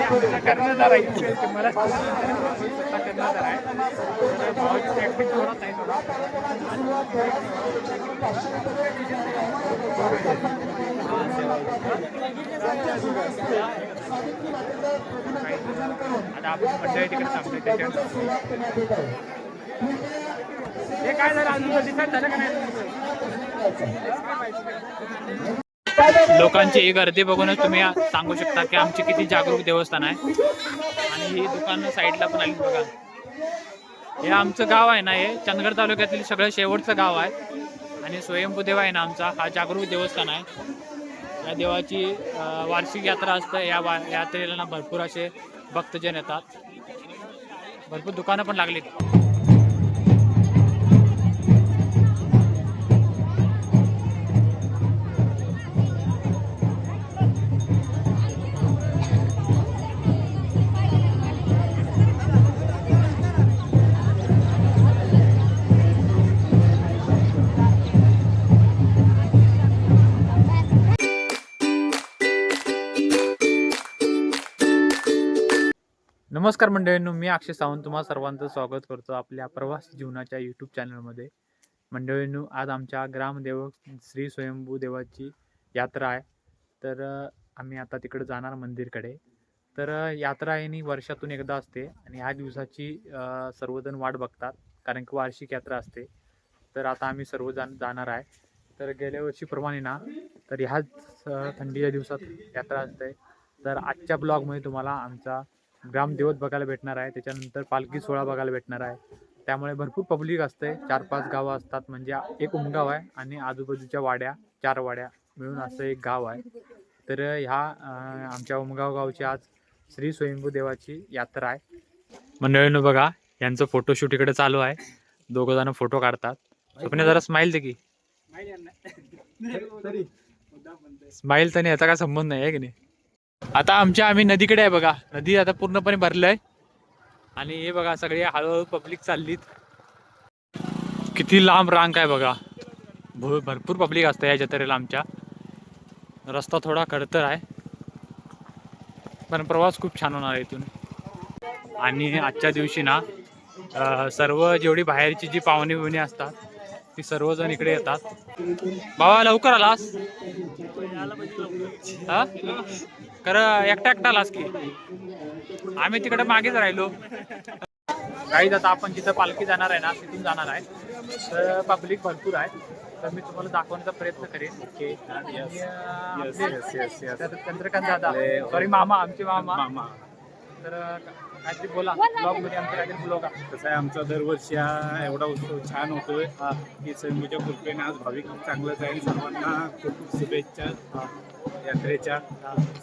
कर्णधार आहे मला कर्णधार आहे भावाची ऍक्टिंग जोरात आहे थोडा आता आपण मंडळी तिकडे थांबलोय त्याच्यावर हे काय झालं अजून डिसाईड झालं का नाही लोकांची ही गर्दी बघूनच तुम्ही सांगू शकता की आमची किती जागरूक देवस्थान आहे आणि ही दुकानं साईडला पण आली बघा हे आमचं गाव आहे ना हे चंदगड तालुक्यातील सगळं शेवटचं गाव आहे आणि स्वयंभू देव आहे ना आमचा हा जागरूक देवस्थान आहे या देवाची वार्षिक यात्रा असते या यात्रेला ना भरपूर असे भक्तजन येतात भरपूर दुकानं पण लागलीत नमस्कार मंडळींनो मी अक्षय सावंत तुम्हा सर्वांचं स्वागत करतो आपल्या प्रवास जीवनाच्या यूट्यूब चॅनलमध्ये मंडळींनो आज आमच्या ग्रामदेव श्री स्वयंभू देवाची यात्रा आहे तर आम्ही आता तिकडे जाणार मंदिरकडे तर यात्रा ही वर्षातून एकदा असते आणि ह्या दिवसाची सर्वजण वाट बघतात कारण की वार्षिक यात्रा असते तर आता आम्ही सर्वजण जाणार आहे तर गेल्या वर्षीप्रमाणे ना तर ह्याच थंडीच्या दिवसात यात्रा असते तर आजच्या ब्लॉगमध्ये तुम्हाला आमचा ग्रामदेवत बघायला भेटणार आहे त्याच्यानंतर पालखी सोहळा बघायला भेटणार आहे त्यामुळे भरपूर पब्लिक असते 4-5 गावं असतात म्हणजे एक उमगाव आहे आणि आजूबाजूच्या वाड्या 4 वाड्या मिळून असं एक गाव आहे तर ह्या आमच्या उमगाव गावची आज श्री स्वयंभू देवाची यात्रा आहे मंडळींनो बघा यांचं फोटोशूट इकडे चालू आहे दोघं जण फोटो काढतात स्वप्ने जरा स्माईल दे की स्माईल तर याचा काय संबंध नाही आहे की नाही आता आम्ही नदीकडे आहे बघा नदी आता पूर्णपणे भरलंय आणि हे बघा सगळे हळूहळू पब्लिक चाललीत किती लांब रांग आहे बघा भरपूर पब्लिक असतं या जत्रेला आमच्या रस्ता थोडा खडतर आहे पण प्रवास खूप छान होणार आहे इथून आणि आजच्या दिवशी ना सर्व जेवढी बाहेरची जी पाहुणे बिवणी असतात ती सर्वजण इकडे येतात बाबा लवकर आलास हा खरं एकटा आलास की आम्ही तिकडे मागेच राहिलो काहीच आता आपण जिथं पालखी जाणार आहे ना तिथून जाणार आहे तर पब्लिक भरपूर आहे तर मी तुम्हाला दाखवण्याचा प्रयत्न करेन ओके चंद्रकांत दादा सॉरी मामा आमचे मामा तर काहीतरी बोला ब्लॉग मध्ये आमचं काहीतरी ब्लॉग आहे कसं आहे आमचा दरवर्षी हा एवढा उत्सव छान होतोय की स्वयंभूच्या कृपेने आज भाविक चांगलं जाईल सर्वांना खूप शुभेच्छा यात्रेच्या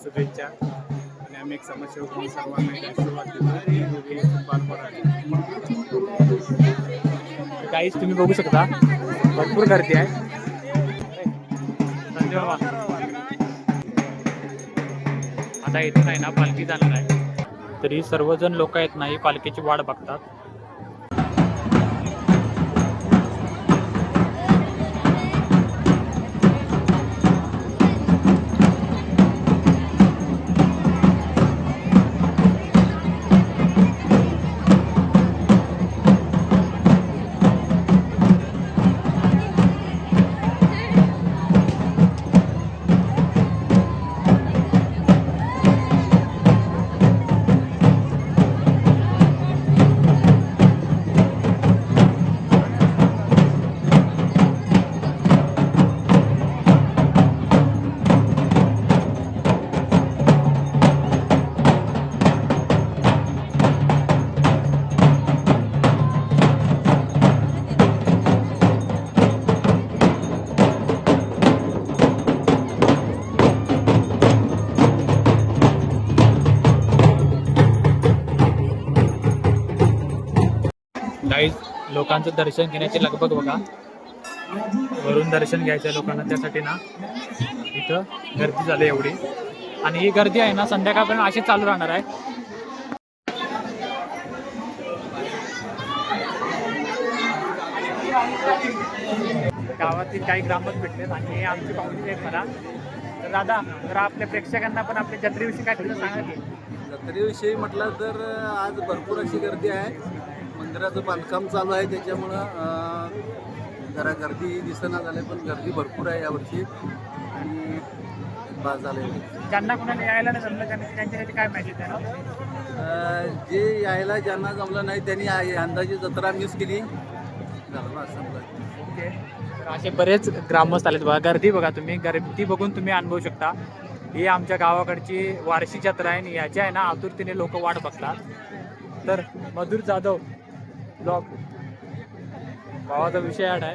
शुभेच्छा आणि आम्ही एक समाजसेवक म्हणून सर्वांना एक आशीर्वाद देतो काहीच तुम्ही बघू शकता भरपूर गर्दी आहे धन्यवाद आता इथून आहे ना पालखी जाणार आहे तरी सर्वजण लोक आहेत ना ही पालखीची वाट बघतात लोकांचं दर्शन घेण्याची लगबग बघा वरून दर्शन घ्यायचं लोकांना त्यासाठी ना इथं गर्दी झाली एवढी आणि ही गर्दी आहे ना संध्याकाळपर्यंत अशी चालू राहणार आहे गावातील काही ग्रामस्थ भेटलेत आणि हे आमची पाहुणे आहेत मला तर दादा तर आपल्या प्रेक्षकांना पण आपल्या जत्रेविषयी काय थोडं सांगा की. जत्रेविषयी म्हटलं तर आज भरपूर अशी गर्दी आहे. मंदिराचं बांधकाम चालू आहे त्याच्यामुळं जरा गर्दी दिसेना झाली, पण गर्दी भरपूर आहे यावर्षी आणि बास झाले. ज्यांना कोणाला यायला नाही जमलं त्यांच्यासाठी काय माहिती त्यानं. जे यायला ज्यांना जमलं नाही त्यांनी अंदाजे जत्रा मिस केली झालं असं समजा. ओके. तर असे बरेच ग्रामस्थ आलेत बघा. गर्दी बघा तुम्ही, गर्दी बघून तुम्ही अनुभवू शकता. ही आमच्या गावाकडची वार्षिक जत्रा आहे आणि याची आहे ना आतुरतेने लोक वाट बघतात. तर मधुर जाधव ब्लॉग भावाचा विषय आहे.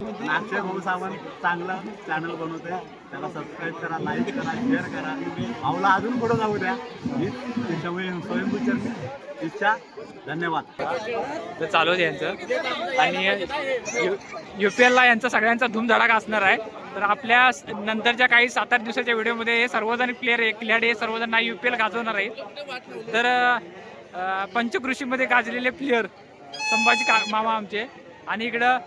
नागशे भाऊ सावंत चांगलं चॅनल बनवतोय, त्याला सबस्क्राईब करा, लाईक करा, शेअर करा. भाऊला अजून पुढे जाऊ द्या. हीच स्वयंभूचरणी इच्छा. धन्यवाद. तर चालू आहे यांचं आणि UPL यांचा सगळ्यांचा धूमधडाका असणार आहे. तर आपल्या नंतरच्या काही 7-8 दिवसाच्या व्हिडिओमध्ये हे सर्वजण प्लेयर खिलाडी हे सर्वजण UPL गाजवणार आहेत. तर पंचकृषीमध्ये गाजलेले प्लेयर संभाजी मामा आमचे आणि इकडं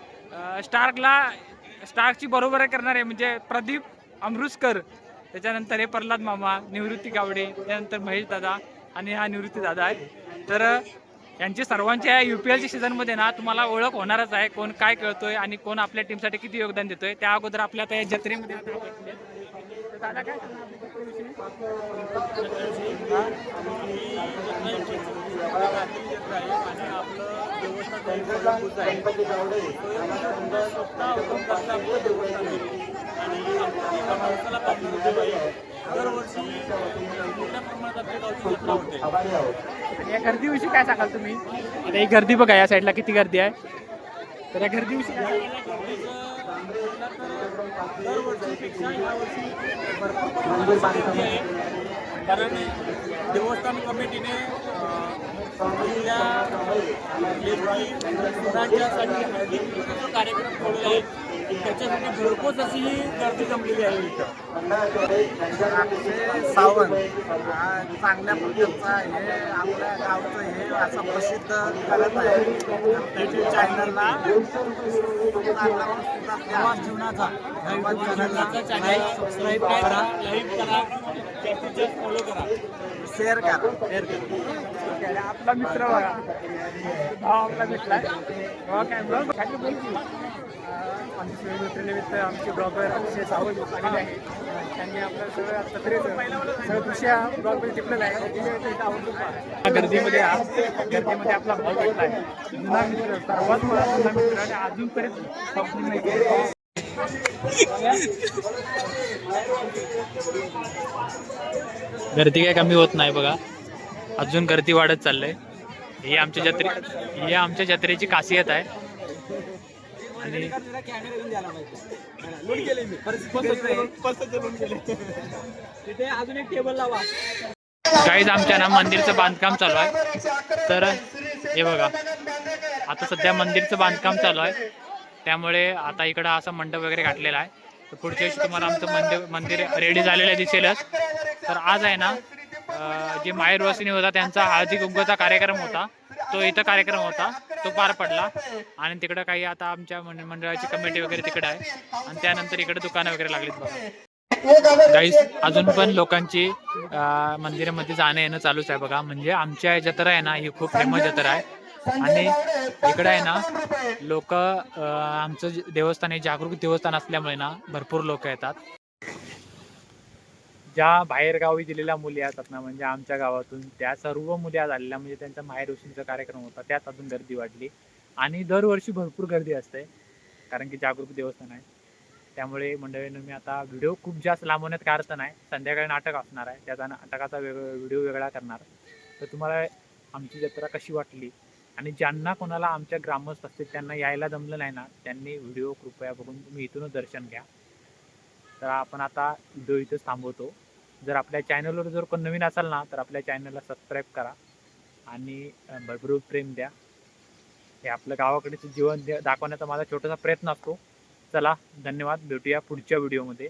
स्टार्कची बरोबर करणारे म्हणजे प्रदीप अमृतकर, त्याच्यानंतर हे प्रल्हाद मामा, निवृत्ती गावडे, त्यानंतर महेश दादा आणि हा निवृत्ती दादा आहे. तर यांची सर्वांच्या UPLच्या सीझनमध्ये ना तुम्हाला ओळख होणारच आहे, कोण काय खेळतोय आणि कोण आपल्या टीमसाठी किती योगदान देतोय. त्या अगोदर आपल्या आता या जत्रेमध्ये दादा काय आणि या गर्दीविषयी काय सांगाल तुम्ही. आता ही गर्दी बघा या साईडला किती गर्दी आहे. तर या गर्दीविषयी काय कारण देवस्थान कमिटीने कार्यक्रम ठेवलेला आहे, त्याच्यासाठी घरपोच अशी ही गर्दी जमलेली आहे इथं. सावंत चांगल्या प्रकारचा हे आपल्या गावचं हे असं प्रसिद्ध करत आहे. त्याच्या चॅनलला जीवनाचा चॅनल सबस्क्राईब करा, लाईक करा, जास्तीत जास्त फॉलो करा, शेअर करा. आपला मित्र बघा भाव आपला भेटलाय काय ब्लॉग खाली बोलची आमची सोयीमित्रनिमित्त आमचे ब्लॉगर अतिशय सावध आलेले आहे. त्यांनी आपलं सगळं सगळं दृश्य ब्लॉगमध्ये टिपलेलं आहे. गर्दीमध्ये आपला भाव भेटलाय, जुना मित्र, सर्वात मोठा जुना मित्र आणि अजूनपर्यंत स्वप्न नाही. गर्दी काय कमी होत नाही बघा, अजून गर्दी वाढत चाललंय. ही आमच्या जत्रेची खासियत आहे. आणि काहीच आमच्या ना मंदिरचं बांधकाम चालू आहे. तर हे बघा आता सध्या मंदिरचं बांधकाम चालू आहे, त्यामुळे आता इकडं असा मंडप वगैरे घातलेला आहे. तर पुढच्या वर्षी तुम्हाला आमचं मंदिर रेडी झालेलं दिसेलच. तर आज आहे ना जे माहेर वसिनी होता त्यांचा हळदी कुंकूचा कार्यक्रम होता, तो इथं कार्यक्रम होता, तो पार पडला. आणि तिकडं काही आता आमच्या मंडळाची कमिटी वगैरे तिकडे आहे आणि त्यानंतर इकडे दुकानं वगैरे लागलीत बघा. गाईस अजून पण लोकांची मंदिरामध्ये जाणं येणं चालूच आहे बघा. म्हणजे आमच्या जत्रा आहे ना ही खूप फेमस जत्रा आहे आणि इकडे आहे ना लोक आमचं देवस्थान हे जागरूक देवस्थान असल्यामुळे ना भरपूर लोक येतात. ज्या बाहेर गावी दिलेल्या मुली असतात ना, म्हणजे आमच्या गावातून त्या सर्व मुली आज आलेल्या, म्हणजे त्यांचा माहेर उशींचा कार्यक्रम होता, त्यात अजून गर्दी वाढली. आणि दरवर्षी भरपूर गर्दी असते कारण की जागरूक देवस्थान आहे. त्यामुळे मंडळींनो मी आता व्हिडिओ खूप जास्त लांबवण्यात काय अर्थ नाही. संध्याकाळी नाटक असणार आहे, त्याचा नाटकाचा व्हिडिओ वेगळा करणार. तर तुम्हाला आमची जत्रा कशी वाटली आणि ज्यांना कोणाला आमच्या ग्रामस्थ असतील त्यांना यायला जमलं नाही ना, त्यांनी व्हिडिओ कृपया बघून तुम्ही इथूनच दर्शन घ्या. तर आपण आता व्हिडिओ इथंच थांबवतो. जर आपल्या चॅनलवर जर कोण नवीन असाल ना तर आपल्या चॅनलला सबस्क्राईब करा आणि भरपूर प्रेम द्या. हे आपलं गावाकडचं जीवन दाखवण्याचा माझा छोटासा प्रयत्न असतो. चला धन्यवाद, भेटूया पुढच्या व्हिडिओमध्ये.